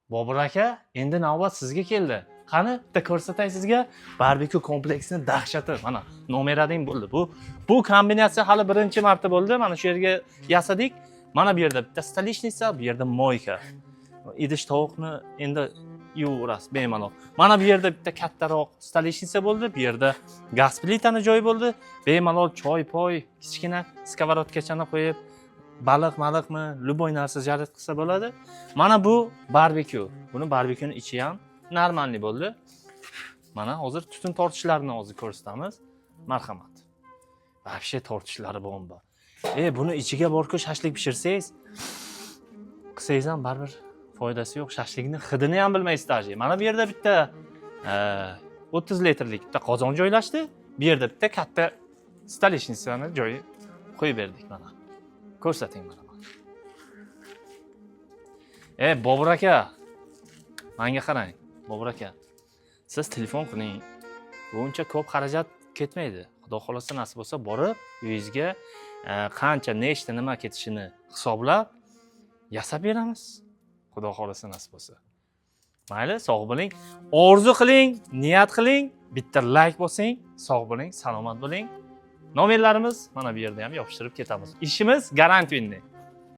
Bobur aka, endi navbat sizga keldi. Qani, bitta ko'rsatay sizga barbekyu kompleksini dahshati. Mana nomerading bo'ldi. Bu kombinatsiya hali birinchi marta bo'ldi. Mana shu yerga yasadik. Mana bu yerda bitta stolishnica, bu yerda moyka. Idish tovuqni endi yuvorasiz bemalol. Mana bu yerda bitta kattaroq stolishnica bo'ldi. Bu yerda gaz plitani joyi bo'ldi. Bemalol choy-poy, kichkina skоворodkachani qo'yib, baliqmi, любой narsa jarit qilsa bo'ladi. Mana bu barbekyu. Buni barbekyuning ichi ham normalniy bo'ldi. Mana hozir tutun tortishlarini hozir ko'rsatamiz. Marhamat. Вообще tortishlari bomba. Buni ichiga borku shashlik pishirsangiz, qilsangiz ham baribir foydasi yo'q. Shashlikning hidini ham bilmaysiz taji. Mana bu yerda bitta 30 litrlik bitta qozon joylashdi. Bu yerda bitta katta stolishnicani joyi qo'yib berdik mana. Ko'rsating mana. Bobur aka. Menga qarang, Bobur aka. Siz telefon qiling. Buncha ko'p xarajat ketmaydi. Xudo xolasa nasib bo'lsa borib, uyingizga qancha, nechta, nima ketishini hisoblab yasab beramiz. Xudo xolasa nasib bo'lsa. Mayli, sog' bo'ling. Orzu qiling, niyat qiling, bitta like bosing, sog' bo'ling, salomat bo'ling. Nomerlarimiz mana bu yerda ham yopishtirib ketamiz. Ishimiz garantiyli.